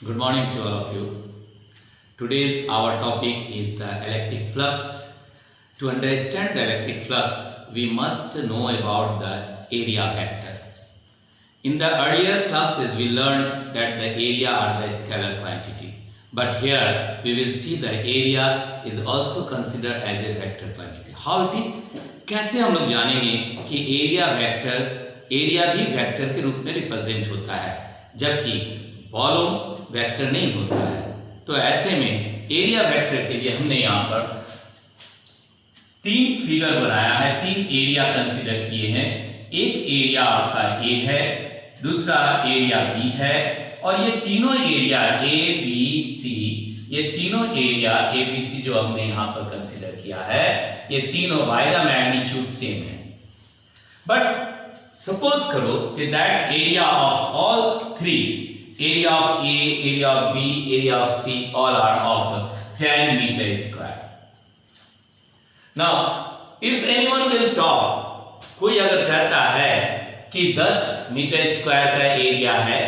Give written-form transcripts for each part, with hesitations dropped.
Good morning to all of you. Today's our topic is the electric flux. To understand the electric flux, we must know about the area vector. In the earlier classes, we learned that the area are the scalar quantity. But here, we will see the area is also considered as a vector quantity. How it is? कैसे हम लोग जानेंगे कि area भी vector के रूप में represent होता है, जबकि वॉल्यूम वेक्टर नहीं होता है। तो ऐसे में एरिया वेक्टर के लिए हमने यहाँ पर तीन फिगर बनाया है, तीन एरिया कंसीडर किए हैं। एक एरिया आपका ए है, दूसरा एरिया बी है, और ये तीनों एरिया ए बी सी, ये तीनों एरिया ए बी सी जो हमने यहाँ पर कंसीडर किया है, ये तीनों बाय द मैग्नीट्यूड सेम है। बट सपोज करो कि that area of all three, area of A, area of B, area of C, all are of 10 meter square. Now, if anyone will talk, कोई अगर कहता है कि 10 मीटर स्क्वायर का area है,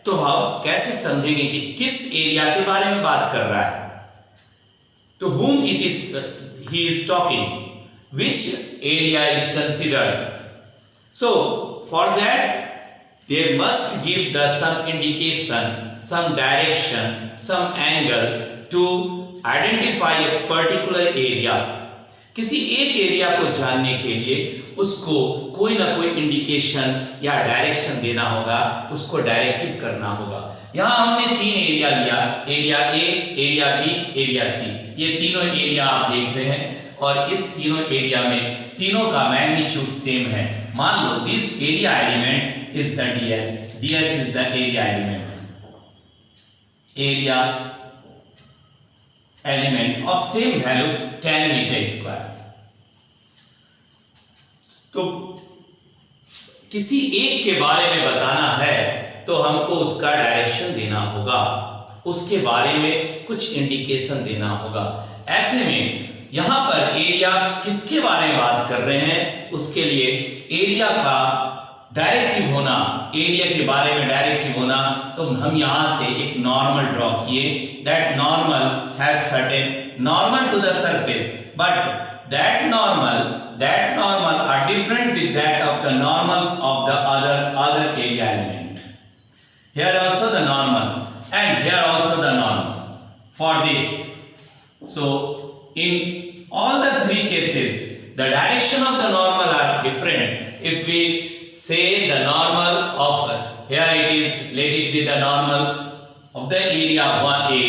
तो हम कैसे समझेंगे कि किस एरिया के बारे में बात कर रहा है? To whom he is talking? Which area is considered? So, for that, they must give some indication, some direction, some angle to identify a particular area. किसी एक एरिया को जानने के लिए उसको कोई ना कोई इंडिकेशन या डायरेक्शन देना होगा, उसको डायरेक्टिव करना होगा। यहाँ हमने तीन एरिया लिया, area A, area B, area C. ये तीनों एरिया आप देख रहे हैं, और इस तीनों एरिया में तीनों का मैग्नीट्यूड सेम है। मान लो this area element is the ds. ds is the area element of same value 10 meter square. तो किसी एक के बारे में बताना है तो हमको उसका डायरेक्शन देना होगा, उसके बारे में कुछ इंडिकेशन देना होगा। ऐसे में यहां पर एरिया किसके बारे में बात कर रहे हैं, उसके लिए एरिया का डायरेक्टिव होना, एरिया के बारे में डायरेक्टिव होना, तो हम यहां से एक नॉर्मल ड्रॉ किए। That normal have certain normal to the surface, but that normal are different with that of the normal of the other area element. Here also the normal and here also the normal for this. So in all the three cases the direction of the normal are different. If we say the normal of, here it is, let it be the normal of the area 1A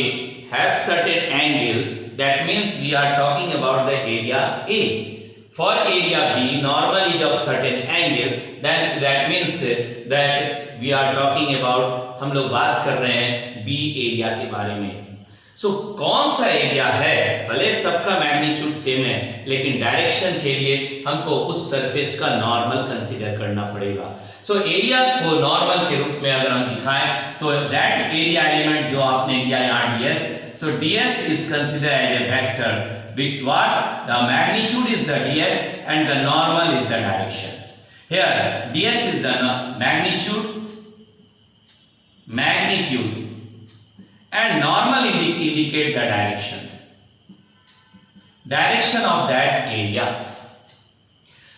have certain angle, that means we are talking about the area A. For area B, normal is of certain angle, then that means that we are talking about, हम लोग बात कर रहे हैं B area के बारे में। सो कौन सा एरिया है, भले सबका मैग्नीट्यूड सेम है, लेकिन डायरेक्शन के लिए हमको उस सरफेस का नॉर्मल कंसीडर करना पड़ेगा। सो एरिया को नॉर्मल के रूप में अगर हम दिखाएं तो दैट एरिया एलिमेंट जो आपने लिया यहाँ ds, so ds is consider as a vector with what the magnitude is the ds and the normal is the direction. Here ds is the magnitude and normal indicate the direction of that area.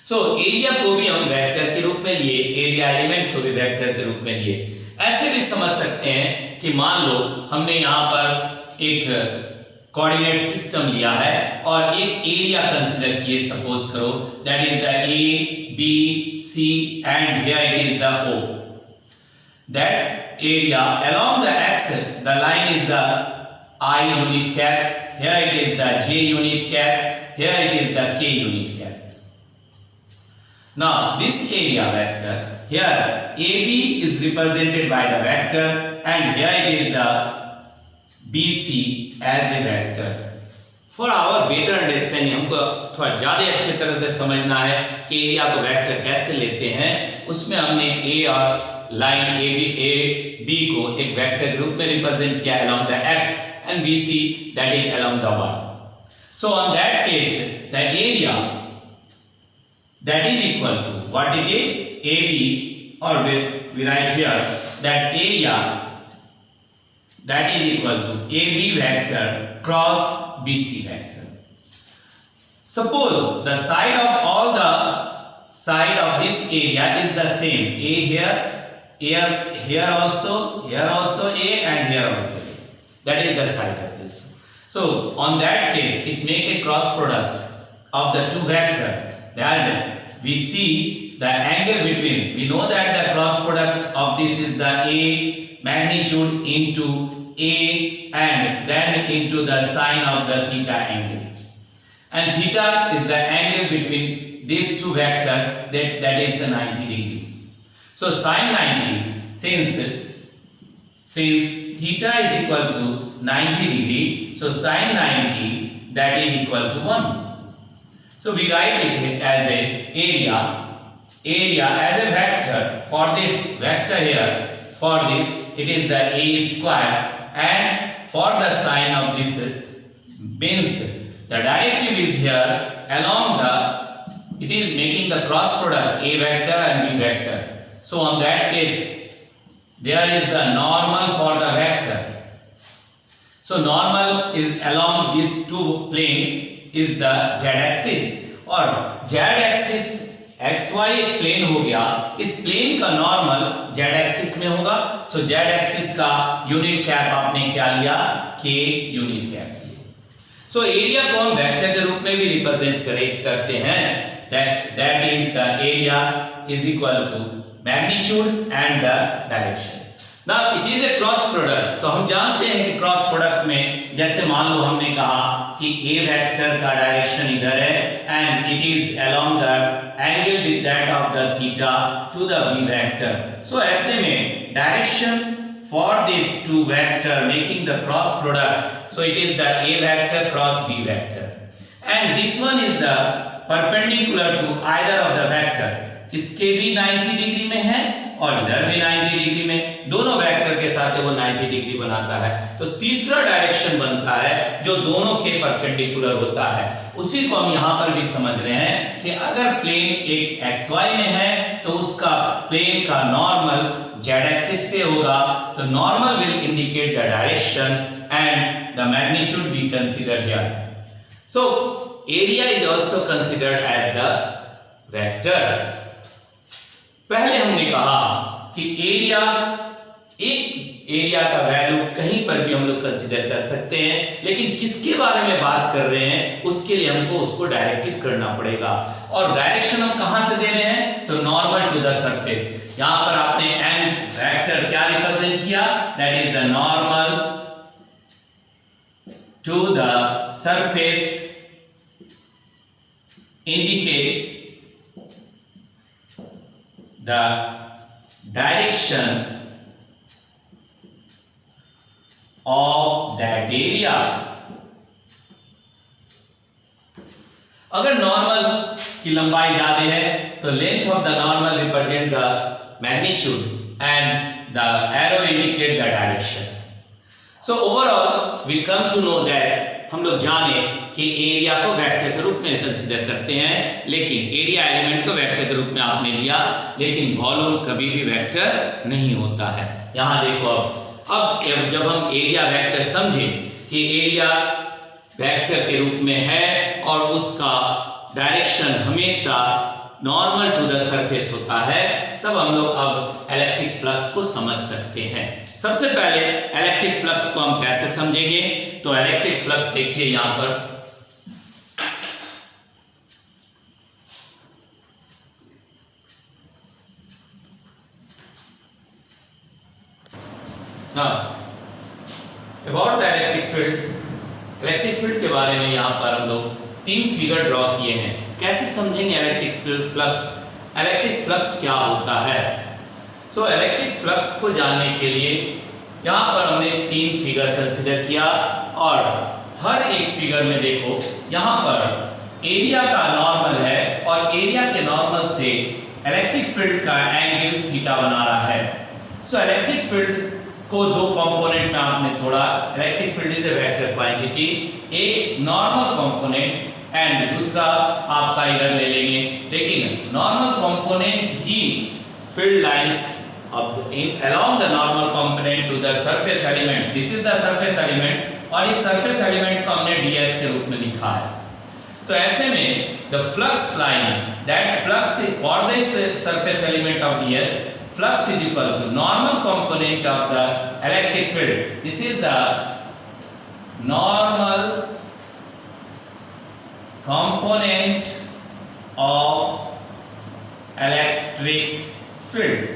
So area को भी हम vector के रूप में लिए, area element को भी vector के रूप में लिए। ऐसे भी समझ सकते हैं कि मान लो हमने यहाँ पर एक कोऑर्डिनेट सिस्टम लिया है और एक एरिया कंसीडर किए, सपोज करो that is the A B C and here it is the O. That area along the x, the line is the I unit cap, here it is the j unit cap, here it is the k unit cap. Now this area vector, here AB is represented by the vector and here it is the BC as a vector. For our better understanding, हमको थोड़ा ज़्यादा अच्छी तरह से समझना है कि area को वेक्टर कैसे लेते हैं। उसमें हमने A और लाइन ए बी को एक वेक्टर ग्रुप में रिप्रेजेंट किया along the x and BC that is along the y. So on that case the area that is equal to what it is AB, or we write here that area that is equal to AB vector cross BC vector. Suppose the side of all the side of this area is the same. A here also A, and here also A. That is the side of this. So on that case, it make a cross product of the two vector. Then we see the angle between. We know that the cross product of this is the A magnitude into A and then into the sine of the theta angle. And theta is the angle between these two vectors, that is the 90 degree. So sine 90, since theta is equal to 90 degree, so sine 90 that is equal to 1. So we write it as a area as a vector. For this vector here, for this it is the A square, and for the sine of this means the derivative is here along the, it is making the cross product A vector and B vector. So on that case, there is the normal for the vector. So normal is along these two plane is the z axis, और z axis xy एक plane हो गया, इस plane का normal z axis में होगा. सो z axis का unit cap आपने क्या लिया? k unit cap. So area को हम वेक्टर के रूप में भी रिप्रेजेंट करते हैं. That is the area is equal to magnitude and the direction. Now it is a cross product. तो हम जानते हैं कि क्रॉस प्रोडक्ट में जैसे मान लो हमने कहा कि ए वेक्टर का डायरेक्शन इधर है and it is along the angle with that of the theta to the B vector. So ऐसे में direction for this two vector making the cross product. So it is the A vector cross B vector, and this one is the perpendicular to either of the vector. इसके भी 90 degree में है और इधर भी 90 degree में, दोनों vector के साथ वो 90 डिग्री बनाता है. तो तीसरा डायरेक्शन बनता है जो दोनों के परपेंडिकुलर होता है. उसी को हम यहाँ पर भी समझ रहे हैं कि अगर प्लेन एक XY में है तो उसका प्लेन का नॉर्मल Z एक्सिस पे होगा. तो normal will indicate the direction and the magnitude we consider here. So area is also considered as the vector. पहले हमने कहा कि एरिया का वैल्यू कहीं पर भी हम लोग कंसीडर कर सकते हैं, लेकिन किसके बारे में बात कर रहे हैं उसके लिए हमको उसको डायरेक्टिव करना पड़ेगा. और डायरेक्शन हम कहां से दे रहे हैं? तो नॉर्मल टू द सरफेस. यहां पर आपने एन वेक्टर क्या रिप्रेजेंट किया? That is the normal to the surface indicate the direction of that area. अगर नॉर्मल की लंबाई ज्यादा है तो length of the normal represent the magnitude and the arrow indicate the direction. So overall we come to know that हम लोग जाने कि एरिया को वेक्टर के रूप में कंसीडर करते हैं, लेकिन एरिया एलिमेंट को वेक्टर के रूप में आपने लिया, लेकिन वॉल्यूम कभी भी वेक्टर नहीं होता है. यहाँ देखो अब जब हम एरिया वेक्टर समझे कि एरिया वेक्टर के रूप में है और उसका डायरेक्शन हमेशा नॉर्मल टू द सरफेस होता है, तब हम लोग अब इलेक्ट्रिक फ्लक्स को समझ सकते हैं. सबसे पहले इलेक्ट्रिक फ्लक्स को हम कैसे समझेंगे? तो इलेक्ट्रिक फ्लक्स देखिए यहां पर अबाउट द इलेक्ट्रिक फील्ड के बारे में यहां पर हम लोग 3 फिगर ड्रॉ किए हैं. कैसे समझेंगे इलेक्ट्रिक फ्लक्स? इलेक्ट्रिक फ्लक्स क्या होता है? सो इलेक्ट्रिक फ्लक्स को जानने के लिए यहाँ पर हमने 3 फिगर कंसीडर किया और हर एक फिगर में देखो यहाँ पर एरिया का नॉर्मल है और एरिया के नॉर्मल से इलेक्ट्रिक फील्ड का एंगल थीटा बना रहा है. सो इलेक्ट्रिक फील्ड को 2 कंपोनेंट में आपने थोड़ा, electric field is a vector quantity, एक नॉर्मल कंपोनेंट एंड दूसरा आपका इधर ले लेंगे, लेकिन normal component he field lines along the normal component to the surface element. This is the surface element और इस surface element को हमने ds के रूप में लिखा है। तो ऐसे में the flux line, that flux for this surface element of ds, flux is equal to normal component of the electric field. This is the normal component of electric field.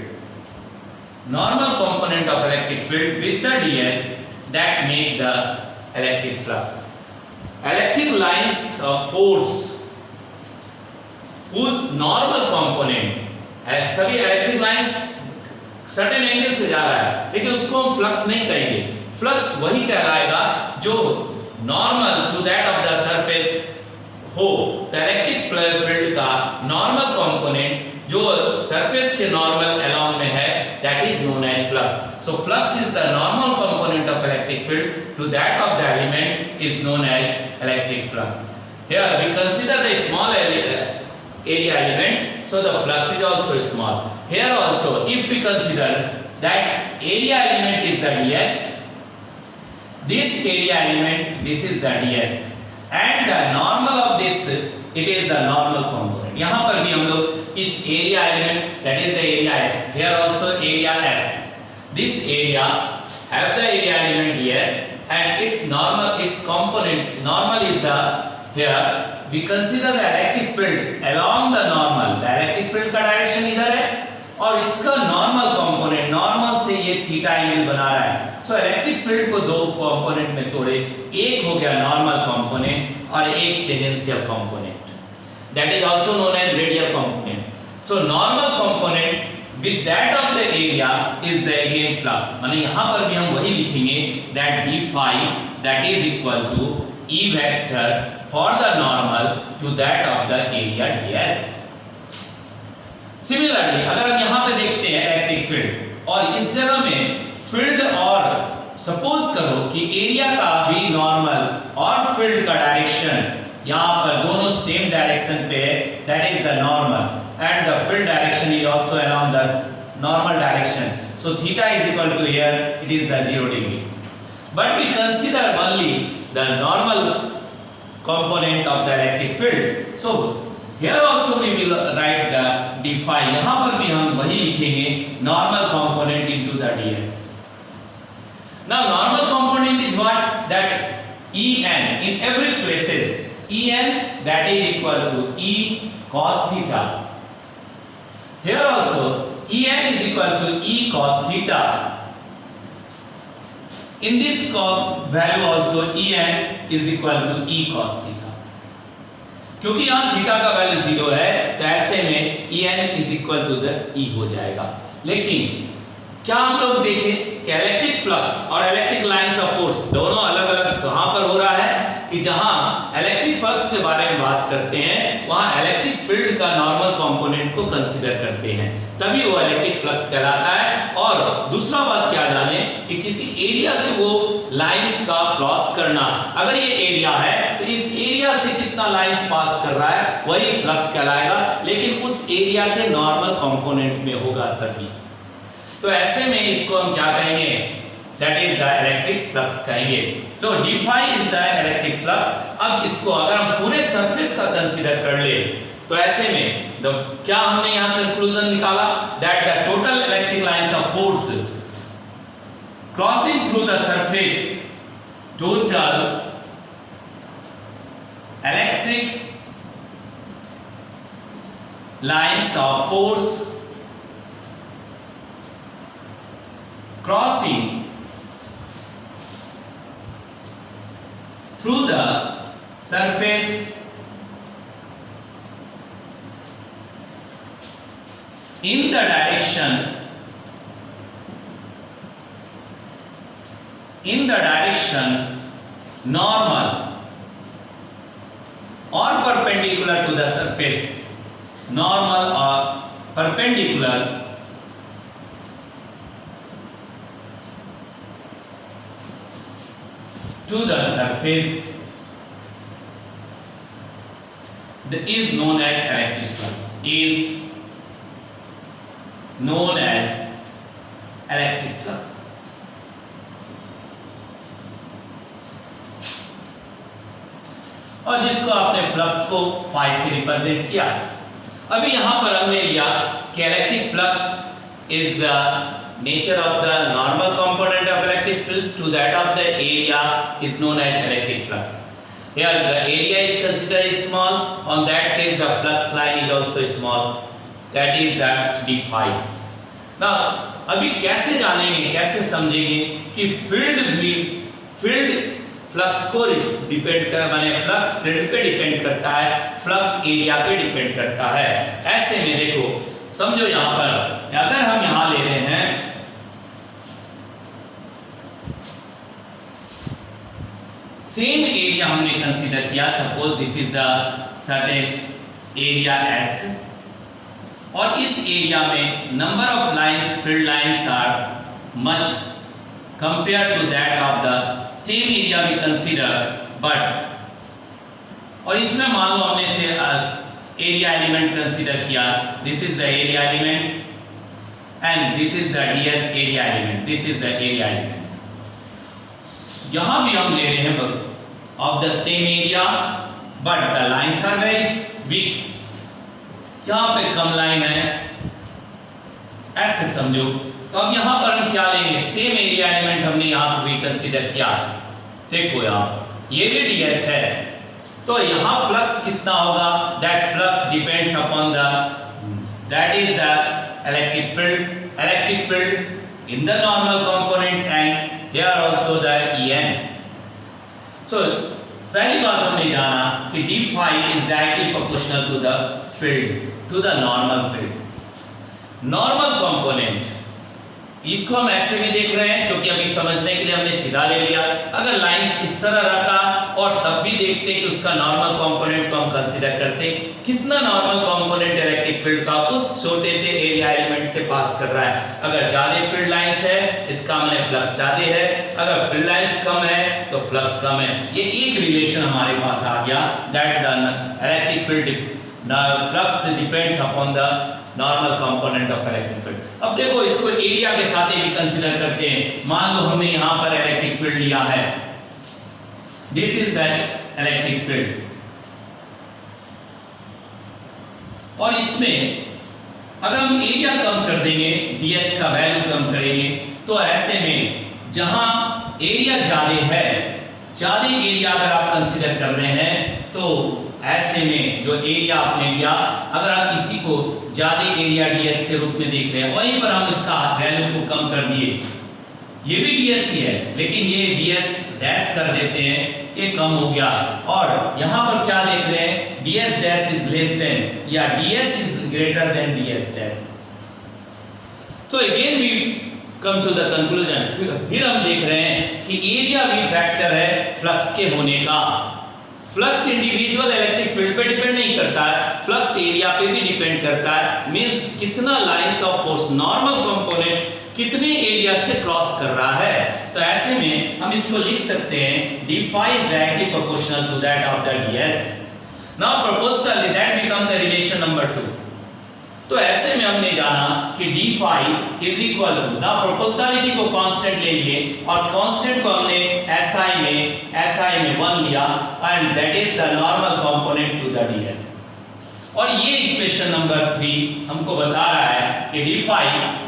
Normal component of electric field with the ds that make the electric flux. Electric lines of force whose normal component है, सभी electric lines certain angle से जा रहा है, लेकिन उसको हम flux नहीं कहेंगे। फ्लक्स वही कहलाएगा जो normal to that of the surface हो। तो इलेक्ट्रिक फील्ड का नॉर्मल कंपोनेंट जो सरफेस के नॉर्मल अलोंग में है, that is known as flux. So flux is the normal component of electric field to that of the element is known as electric flux. Here we consider the small area element, so the flux is also small. Here also, if we consider that area element is the ds, this area element, this is the ds, and the normal of this, it is the normal component. यहाँ पर भी हम लोग इस area element, that is the area s, here also area s, this area have the area element ds, and its normal, its component normal is the, here we consider the electric field along the normal. The electric field का direction इधर है और इसका normal component, normal से ये theta angle बना रहा है। सो इलेक्ट्रिक फील्ड को दो कंपोनेंट में तोड़े, एक हो गया नॉर्मल कंपोनेंट और एक tangential component, that is also known as radial component. So normal component with that of the area is the again flux. माने यहां पर भी हम वही लिखेंगे that d phi that is equal to E vector for the normal to that of the area ds. Similarly, अगर हम यहाँ पे देखते हैं इलेक्ट्रिक फील्ड और इस जगह में फील्ड और सपोज करो कि एरिया का भी नॉर्मल और फील्ड का डायरेक्शन यहाँ पर दोनों सेम डायरेक्शन पे है, that is the normal and the field direction is also along the normal direction. So theta is equal to here it is the 0 degree. But we consider only the normal component of the electric field. So here also we will write the d phi. यहाँ पर भी हम वही लिखेंगे normal component into the ds. Now normal component is what? That En in every places. En that is equal to E cos theta. Here also En is equal to E cos theta. In this value also En is equal to E cos theta. क्योंकि यहाँ theta का value 0 है तो ऐसे में En is equal to the E हो जाएगा। लेकिन क्या हम लोग देखें कि इलेक्ट्रिक फ्लक्स और इलेक्ट्रिक लाइंस ऑफ फोर्स दोनों अलग अलग कहाँ पर हो रहा है कि जहाँ इलेक्ट्रिक फ्लक्स के बारे में बात करते हैं वहाँ इलेक्ट्रिक फील्ड का नॉर्मल कंपोनेंट को कंसीडर करते हैं, तभी वो इलेक्ट्रिक फ्लक्स कहलाता है। और दूसरा बात क्या जाने कि किसी एरिया से वो लाइंस का क्रॉस करना, अगर ये एरिया है तो इस एरिया से कितना लाइंस पास कर रहा है वही फ्लक्स कहलाएगा, लेकिन उस एरिया के नॉर्मल कंपोनेंट में होगा तभी। तो ऐसे में इसको हम क्या कहेंगे, that is the electric flux कहेंगे। सो d phi is the electric flux. अब इसको अगर हम पूरे सरफेस का कंसीडर कर ले तो ऐसे में क्या हमने यहाँ कंक्लूजन निकाला that the total electric lines of force crossing through the surface, total electric lines of force crossing through the surface in the direction normal or perpendicular to the surface, normal or perpendicular to the surface is known as electric flux, is known as और जिसको आपने flux को phi से represent किया। अभी यहाँ पर हमने लिया कि electric flux is the nature of the normal component of electric field to that of the area is known as electric flux. Here the area is considered small, on that case the flux line is also small, that is that d phi. Now अभी कैसे जानेंगे, कैसे समझेंगे कि field flux को depend कर माने flux field पे डिपेंड करता है, फ्लक्स एरिया पे डिपेंड करता है। ऐसे में देखो समझो यहाँ पर अगर हम यहाँ ले रहे हैं सेम एरिया हमने कंसीडर किया, suppose this is the certain area S और इस एरिया में number of lines field lines are much compare to that of the same area we consider but और इसमें मान लो हमने से एरिया एलिमेंट कंसीडर किया, this is the area element and this is the ds area element, this is the area element. यहां भी हम ले रहे हैं of the same area but the lines are very weak, यहां पे कम लाइन है, ऐसे समझो। तो अब यहां पर हम क्या लेंगे, सेम एरिया एलिमेंट हमने यहां पर भी कंसीडर किया। देखो यहां ये भी ds है, तो यहां फ्लक्स कितना होगा, that flux depends upon the that is the electric field in the normal component and here also the En. So पहली बात हमने जाना कि d phi is directly proportional to the field, to the normal field. Normal component इसको हम ऐसे भी देख रहे हैं क्योंकि अभी समझने के लिए हमने सीधा ले लिया। अगर लाइंस इस तरह रहता और तब भी देखते कि उसका नॉर्मल कंपोनेंट को हम कंसीडर करते, कितना नॉर्मल कंपोनेंट इलेक्ट्रिक फील्ड का उस छोटे से एरिया एलिमेंट से पास कर रहा है। अगर ज्यादा फील्ड लाइंस है इसका मतलब फ्लक्स ज्यादा है, अगर फील्ड लाइंस कम है तो फ्लक्स कम है। ये एक रिलेशन हमारे पास आ गया, that the electric field flux depends upon the normal component of electric field. अब देखो इसको एरिया के साथ ही कंसीडर करते हैं। मान लो हमने यहां पर इलेक्ट्रिक फील्ड लिया है, this is the electric field और इसमें अगर हम एरिया कम कर देंगे, ds का वैल्यू कम करेंगे, तो ऐसे में जहां एरिया ज्यादा है, ज्यादा एरिया अगर आप कंसीडर कर रहे हैं तो ऐसे में जो एरिया आपने लिया, अगर आप इसी को ज्यादा एरिया ds के रूप में देख रहे हैं, वहीं पर हम इसका वैल्यू को कम कर दिए, ये भी ds ही है लेकिन ये ds डैश कर देते हैं, ये कम हो गया। और यहां पर क्या देख रहे हैं, ds dash is less than या ds is greater than ds dash. तो again we come to the conclusion, फिर हम देख रहे हैं कि एरिया भी फैक्टर है फ्लक्स के होने का। फ्लक्स इंडिविजुअल इलेक्ट्रिक फील्ड पे डिपेंड नहीं करता है, फ्लक्स एरिया पे भी डिपेंड करता है। मींस कितना lines of force normal component कितने एरिया से क्रॉस कर रहा है। तो ऐसे में हम इसको लिख सकते हैं d phi is directly proportional to that of the ds. Now proportionally that become the relation number 2. तो ऐसे में हमने जाना कि d phi is equal to, now proportionality को कांस्टेंट ले लिए और कांस्टेंट को हमने SI में 1 लिया and that is the normal component to the ds. और ये इक्वेशन नंबर 3 हमको बता रहा है कि d phi,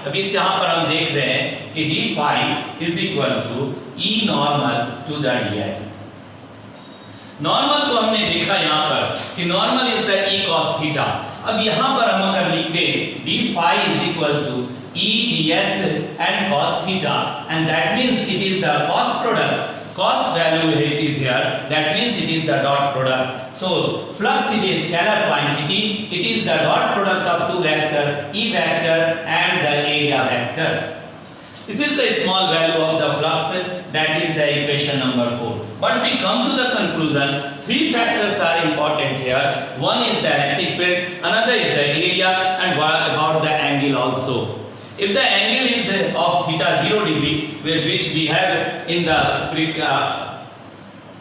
अभी इस यहाँ पर हम देख रहे हैं कि d phi is equal to E normal to the ds. Normal को हमने देखा यहाँ पर कि normal is the E cos theta. अब यहाँ पर हम अगर लिख दे d phi is equal to E ds and cos theta and that means it is the cos product, cos value is here, that means it is the dot product. So flux is a scalar quantity, it is the dot product of two vector E vector and the area vector. This is the small value of the flux, that is the equation number 4. But we come to the conclusion, three factors are important here. One is the electric field, another is the area and about the angle also. If the angle is of theta 0 degree, which we have in the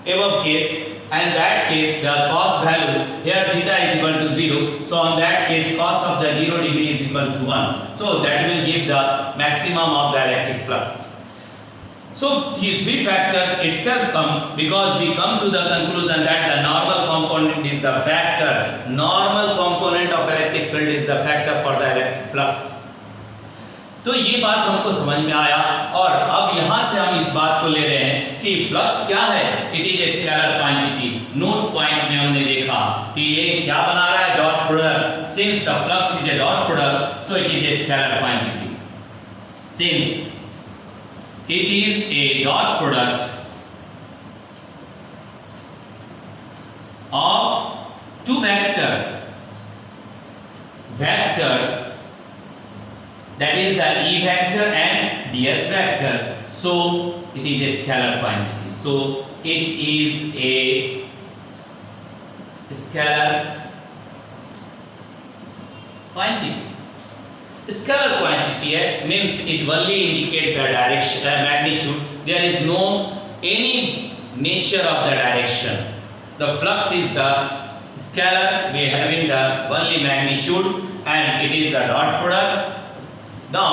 above case, and that case the cos value here theta is equal to 0, so on that case cos of the 0 degree is equal to 1, so that will give the maximum of the electric flux. So So these three factors itself come because we come to the conclusion that the normal component is the factor. Normal component of electric field is the factor for the electric flux. तो ये बात हमको समझ में आया और अब यहाँ से हम इस बात को ले रहे हैं कि फ्लक्स क्या है. It is a scalar quantity. Note point में हमने देखा कि ये क्या बना रहा है, dot product. Since the flux is a dot product so it is a scalar quantity. Since it is a dot product of two vectors, that is the E vector and ds vector, so it is a scalar quantity. So it is a scalar quantity. Scalar quantity means it only indicates the direction, magnitude. There is no any nature of the direction. The flux is the scalar, we having the only magnitude and it is the dot product. Now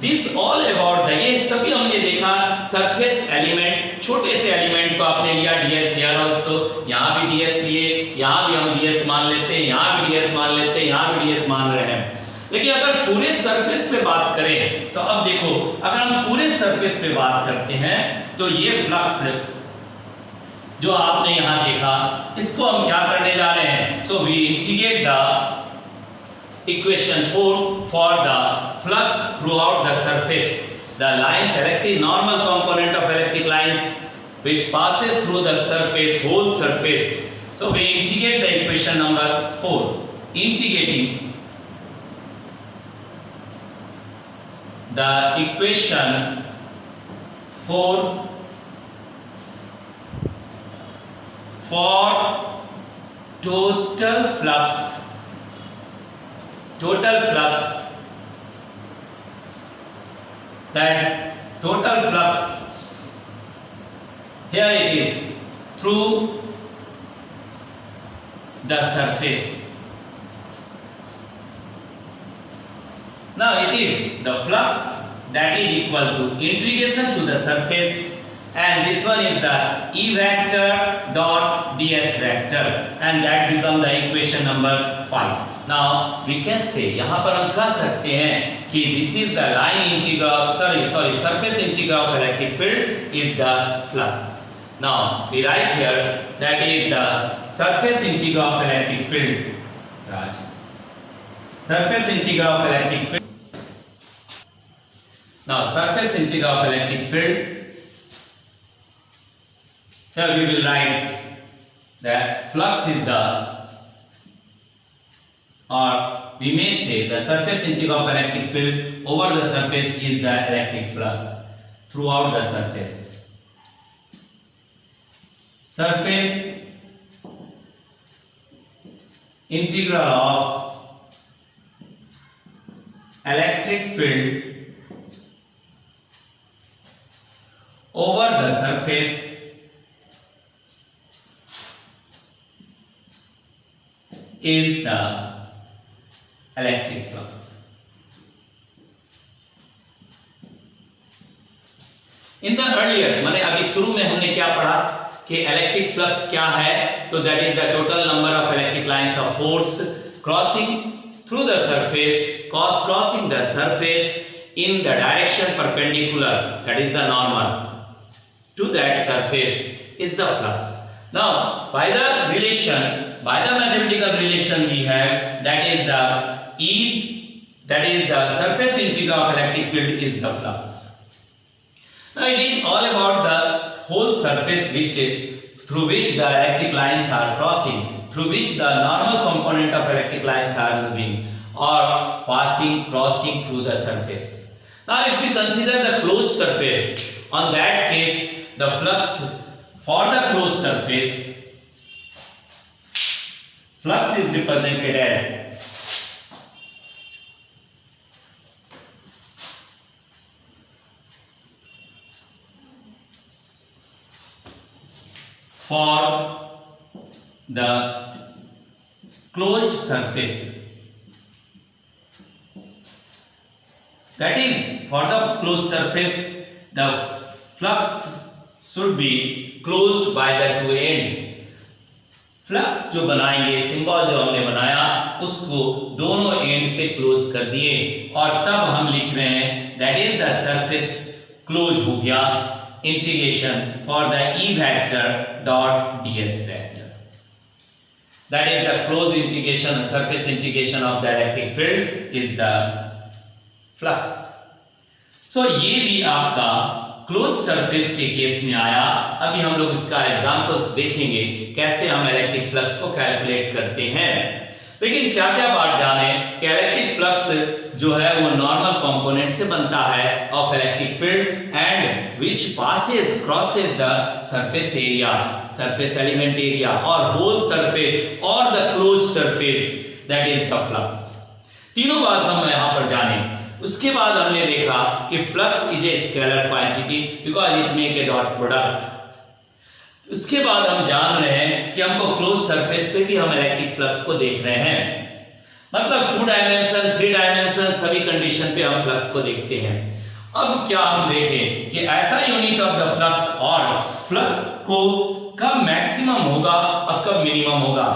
this all about the, ये सभी हमने देखा surface element, छोटे से element को आपने लिया ds here also, यहाँ भी ds लिए, यहाँ भी हम ds मान लेते हैं, यहाँ भी ds मान लेते हैं, यहाँ भी ds मान रहे हैं. लेकिन अगर पूरे सरफेस पे बात करें तो अब देखो, अगर हम पूरे सरफेस पे बात करते हैं तो ये फ्लक्स जो आपने यहां देखा इसको हम क्या करने जा रहे हैं. So we integrate the equation 4 for the flux throughout the surface. The lines electric normal component of electric lines which passes through the surface, whole surface. So we integrate the equation number 4. Integrating the equation 4 for total flux that total flux here it is through the surface. Now it is the flux that is equal to integration to the surface and this one is the E vector dot ds vector and that become the equation number 5. Now we can say, यहाँ पर हम कह सकते हैं कि this is the line integral, surface integral of electric field is the flux. Now we write here that is the surface integral of electric field. Surface integral of electric field. Now surface integral of electric field, here we will write that flux is the, or we may say the surface integral of electric field over the surface is the electric flux throughout the surface. Surface integral of electric field over the surface is the electric flux. In the earlier, माने अभी शुरू में हमने क्या पढ़ा कि electric flux क्या है, तो that is the total number of electric lines of force crossing through the surface, crossing the surface in the direction perpendicular, that is the normal to that surface is the flux. Now by the mathematical relation we have, that is the E, that is the surface integral of electric field is the flux. Now it is all about the whole surface through which the electric lines are crossing, through which the normal component of electric lines are moving or crossing through the surface. Now if we consider the closed surface, on that case the flux for the closed surface, flux is represented as for the closed surface, that is for the closed surface the flux should be closed by the two end. Flux जो बनाएंगे, symbol जो हमने बनाया उसको दोनों and पे close कर दिए और तब हम लिख रहे हैं that is the surface close हो गया integration for the E vector dot ds vector, that is the close integration, surface integration of the electric field is the flux. So ये भी आपका क्लोज सरफेस के केस में आया। अभी हम लोग इसका एग्जांपल्स देखेंगे कैसे हम इलेक्ट्रिक फ्लक्स को कैलकुलेट करते हैं। लेकिन क्या क्या बात जाने कि इलेक्ट्रिक फ्लक्स जो है वो नॉर्मल कंपोनेंट से बनता है of electric field and which passes crosses the surface area, surface element area और होल सरफेस और the close surface, that is the flux. तीनों बात हम यहां पर जाने। उसके बाद हमने देखा कि flux is a scalar quantity because it make a dot product. उसके बाद हम जान रहे हैं कि हमको क्लोज सरफेस पे भी हम इलेक्ट्रिक फ्लक्स को देख रहे हैं, मतलब 2 डायमेंशन 3 डायमेंशन सभी कंडीशन पे हम फ्लक्स को देखते हैं। अब क्या हम देखें कि ऐसा यूनिट ऑफ द फ्लक्स और फ्लक्स को कब मैक्सिमम होगा और कब मिनिमम होगा।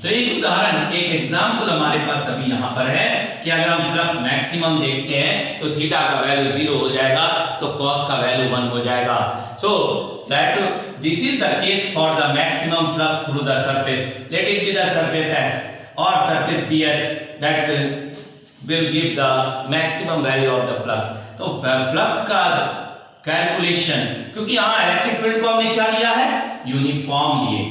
तो एक उदाहरण, एक एग्जांपल हमारे पास अभी यहां पर है कि अगर हम फ्लक्स मैक्सिमम देखते हैं तो थीटा का वैल्यू 0 हो जाएगा तो कॉस का वैल्यू 1 हो जाएगा। So that this is the case for the maximum flux through the surface, late it be the surface S और surface ds that will give the maximum value of the flux। तो flux का calculation, क्योंकि यहां electric field को हमने क्या लिया है, यूनिफॉर्म लिए,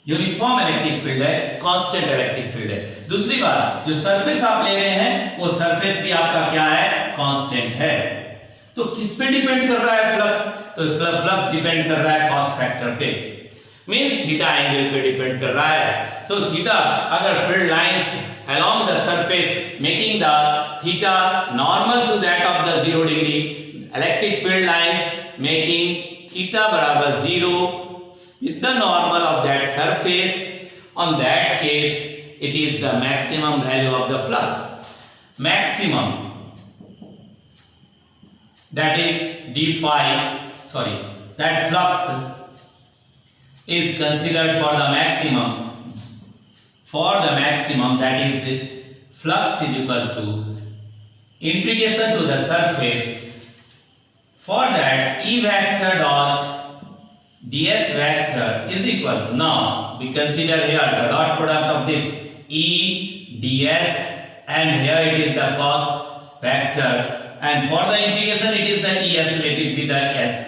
यूनिफॉर्म इलेक्ट्रिक फील्ड है, कांस्टेंट इलेक्ट्रिक फील्ड है। दूसरी बात, जो सरफेस आप ले रहे हैं वो सरफेस भी आपका क्या है, कांस्टेंट है। तो किस पे डिपेंड कर रहा है फ्लक्स, तो फ्लक्स डिपेंड कर रहा है कॉस फैक्टर पे, मींस थीटा एंगल पे डिपेंड कर रहा है। सो थीटा, अगर field lines along the surface making the theta normal to that of the 0 degree, electric field lines making theta बराबर 0 with the normal of that surface, on that case it is the maximum value of the flux, maximum, that is d phi, sorry, that flux is considered for the maximum, that is flux is equal to integration to the surface, for that E vector dot ds vector is equal to, now we consider here the dot product of this E ds and here it is the cos vector, and for the integration it is the es, let it be the s,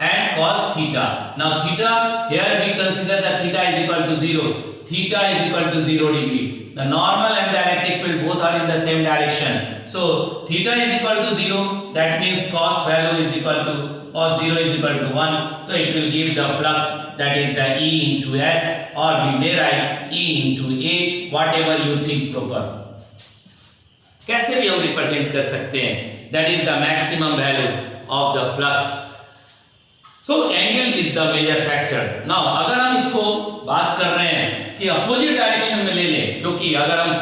and cos theta. Now theta, here we consider that theta is equal to 0, theta is equal to 0 degree, the normal and the electric field both are in the same direction, so theta is equal to 0, that means cos value is equal to, cos 0 is equal to 1, so it will give the flux, that is the E into S, or we may write E into A, whatever you think proper, कैसे भी हम represent कर सकते हैं, that is the maximum value of the flux। So angle is the major factor। Now अगर हम इसको बात कर रहे हैं कि अपोजिट डायरेक्शन में ले लें, क्योंकि अगर हम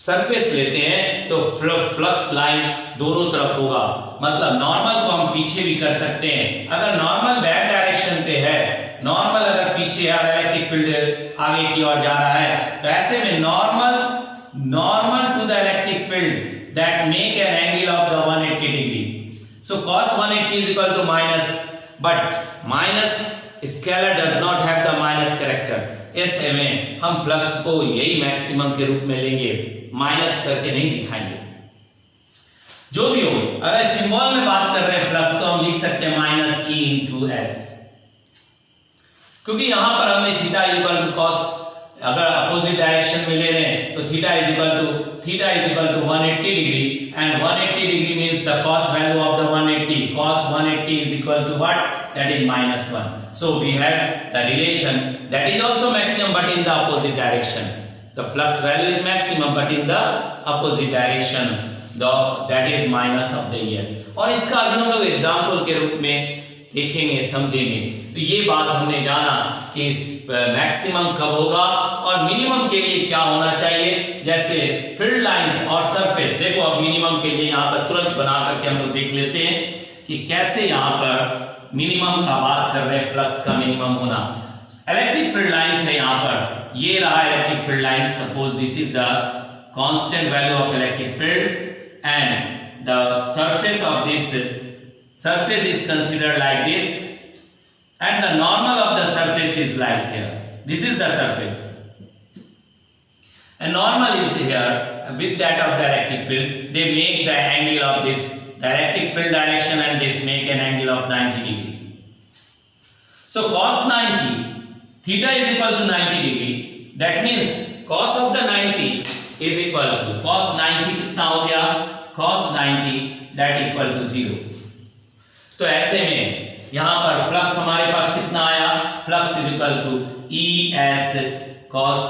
सरफेस लेते हैं तो फ्लक्स लाइन दोनों तरफ होगा, मतलब नॉर्मल को हम पीछे भी कर सकते हैं। अगर नॉर्मल बैक डायरेक्शन पे है, नॉर्मल अगर पीछे आ रहा है, इलेक्ट्रिक फील्ड आगे की ओर जा रहा है, तो ऐसे में normal to the electric field that make an angle of the 180 degree. So cos 180 is equal to minus, but minus scalar does not have the minus character। ऐसे में हम फ्लक्स को यही मैक्सिमम के रूप में लेंगे, माइनस करके नहीं दिखाएंगे। जो भी हो, अगर सिंबल में बात कर रहे हैं फ्लक्स तो हम लिख सकते हैं माइनस ई इंटू एस, क्योंकि यहां पर हमने थीटा इक्वल टू कॉस, अगर अपोजिट डायरेक्शन में ले रहे हैं तो theta is equal to 180 degree, and 180 degree means the cos value of the 180, cos 180 is equal to what, that is -1। so we have the relation that is also maximum but in the opposite direction, the flux value is maximum but in the opposite direction, that is minus of the es। और इसका अभी हम लोग example के रूप में देखेंगे, समझेंगे। तो ये बात हमने जाना कि मैक्सिमम कब होगा और मिनिमम के लिए क्या होना चाहिए। जैसे फील्ड लाइंस और सरफेस, देखो अब मिनिमम के लिए यहाँ पर तुरंत बना करके हम लोग देख लेते हैं कि कैसे यहाँ पर मिनिमम का बात कर रहे हैं, फ्लक्स का मिनिमम होना। इलेक्ट्रिक फील्ड लाइंस है यहाँ पर, ये रहा electric field lines. Suppose this is the constant value of electric field and the surface of this surface is considered like this and the normal of the surface is like here. This is the surface and normal is here with that of the electric field. They make the angle of this electric field direction and this make an angle of 90 degree. So cos 90 theta is equal to 90 degree. That means cos of the 90 is equal to cos 90 कितना हो गया, cos 90 that equal to 0. तो ऐसे में यहां पर flux हमारे पास कितना आया, flux is equal to E S cos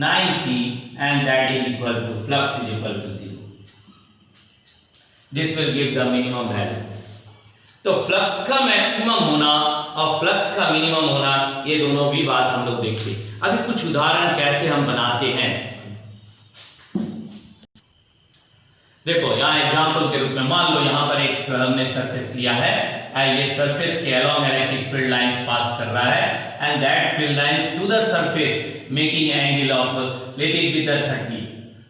90 and that is equal to flux is equal to 0. This will give the minimum value. तो फ्लक्स का मैक्सिमम होना और फ्लक्स का मिनिमम होना, ये दोनों भी बात हम लोग देखते। अभी कुछ उदाहरण कैसे हम बनाते हैं, देखो यहाँ एग्जांपल के रूप में मान लो यहाँ पर एक हमने सरफेस लिया है, ये सरफेस के along electric field lines pass कर रहा है and that field lines to the surface making angle of let it be the 30।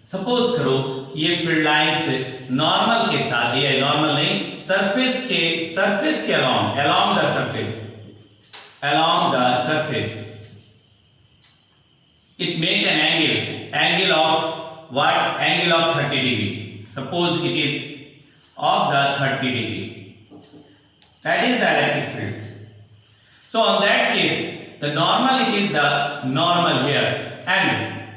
Suppose करो ये फील्ड लाइंस नॉर्मल के साथ, ये नॉर्मल नहीं, सरफेस के along the surface it make an angle of what, angle of 30 degree. Suppose it is of the 30 degree, that is the electric field. So on that case the normal, it is the normal here and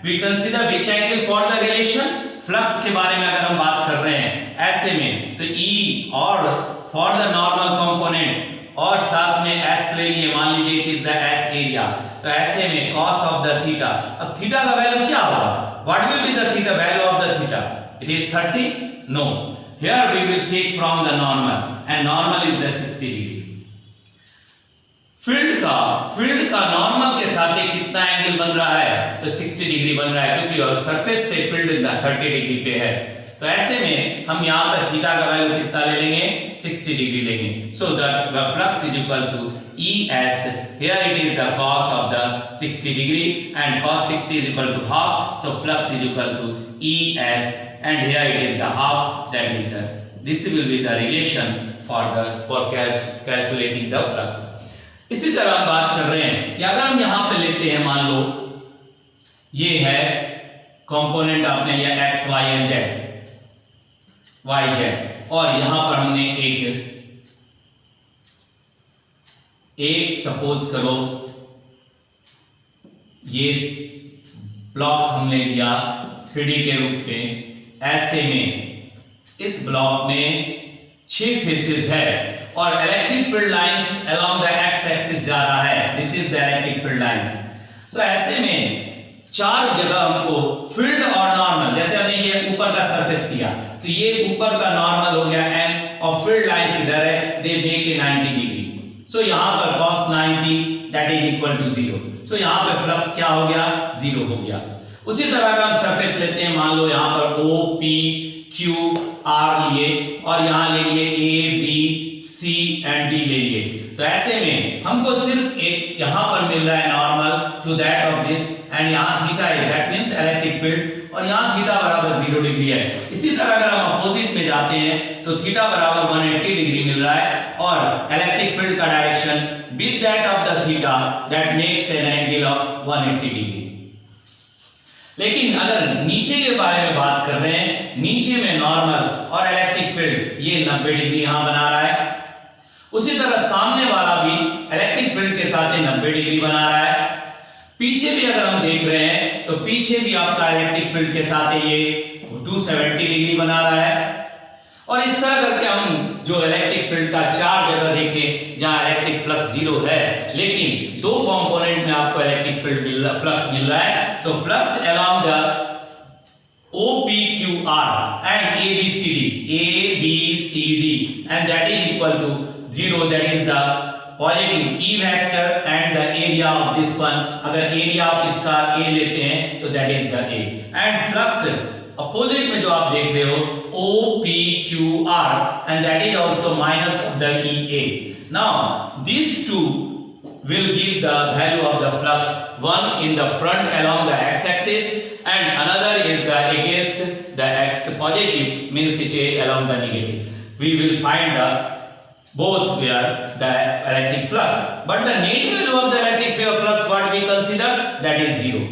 we consider which angle for the relation, flux के बारे में अगर हम बात कर रहे हैं ऐसे में तो E और for the normal component और साथ में S ले लिए, मान लीजिए it is the S area, तो ऐसे में cos of the theta, अब थीटा का वैल्यू क्या होगा, what will be the theta value of the theta, it is 30, no, here we will take from the normal and normal is the 60 degree. Field का normal के साथ कितना angle बन रहा है, तो 60 डिग्री बन रहा है क्योंकि और सरफेस से फील्ड 30 डिग्री पे है। तो ऐसे में हम यहाँ पर थीटा का वैल्यू कितना ले लेंगे, 60 डिग्री लेंगे। So the flux is equal to ES, here it is the cos of the 60 degree and cos 60 is equal to half, so flux is equal to ES and here it is the half, that is the, this will be the relation for calculating the flux. इसी तरह हम बात कर रहे हैं कि अगर हम यहां पे लेते हैं, मान लो ये है कंपोनेंट आपने लिया x y and z और यहां पर हमने एक सपोज करो ये ब्लॉक हमने लिया 3D के रूप में, ऐसे में इस ब्लॉक में 6 फेसेस है और electric field lines along the x axis जा रहा है, this is the electric field lines. तो ऐसे में 4 जगह हमको फील्ड और नॉर्मल, जैसे हमने ये ऊपर का सरफेस किया तो ये ऊपर का नॉर्मल हो गया एंड और फील्ड लाइंस इधर है, दे मेक ए 90 डिग्री। सो यहां पर cos 90 that is equal to 0, तो यहां पे फ्लक्स क्या हो गया, 0 हो गया। उसी तरह अगर हम सरफेस लेते हैं, मान लो यहां पर O P Q R लिए और यहां ले लिए A B C and D ले लिए, तो ऐसे में हमको सिर्फ एक यहां पर मिल रहा है normal to that of this and यहां थीटा है, दैट मींस इलेक्ट्रिक फील्ड, और यहां थीटा बराबर 0 डिग्री है। इसी तरह अगर हम अपोजिट में जाते हैं तो थीटा बराबर 180 डिग्री मिल रहा है और इलेक्ट्रिक फील्ड का direction with that of the theta that makes an angle of 180 degree. लेकिन अगर नीचे के बारे में बात कर रहे हैं, नीचे में नॉर्मल और इलेक्ट्रिक फील्ड ये 90 डिग्री यहां बना रहा है, उसी तरह सामने वाला भी इलेक्ट्रिक फील्ड के साथ 90 डिग्री बना रहा है। पीछे भी अगर हम देख रहे हैं तो पीछे भी आपका इलेक्ट्रिक फील्ड के साथ ये 270 डिग्री बना रहा है। और इस तरह करके हम जो इलेक्ट्रिक फील्ड का 4 जगह देखें जहां इलेक्ट्रिक फ्लक्स 0 है, लेकिन 2 कंपोनेंट में आपको इलेक्ट्रिक फील्ड फ्लक्स मिल रहा है, तो flux along the OPQR and ABCD and that is equal to 0 that is the positive E vector and the area of this one, अगर एरिया आप इसका A लेते हैं तो that is the A, and flux opposite में जो आप देख रहे हो OPQR and that is also minus of the EA. Now these two will give the value of the flux, one in the front along the x-axis and another is the against the x positive, means it is along the negative. We will find the both where the electric flux, but the net value of the electric flux what we consider, that is 0.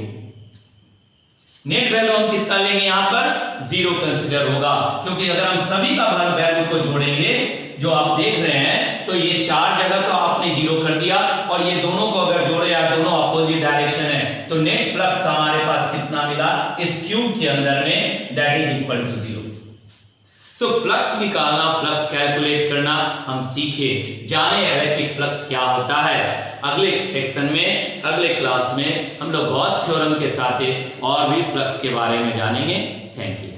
Net value हम कितना लेंगे, यहाँ पर 0 consider होगा, क्योंकि अगर हम सभी का वैल्यू को जोड़ेंगे जो आप देख रहे हैं तो ये 4 जगह तो आपने 0 कर दिया और ये दोनों को अगर जोड़े या दोनों अपोजिट डायरेक्शन है तो नेट फ्लक्स हमारे पास कितना मिला इस क्यूब के अंदर में, that is equal to 0. So flux निकालना, फ्लक्स कैलकुलेट करना हम सीखे, जाने इलेक्ट्रिक फ्लक्स क्या होता है. अगले सेक्शन में, अगले क्लास में हम लोग गॉस थ्योरम के साथ और भी फ्लक्स के बारे में जानेंगे. Thank you.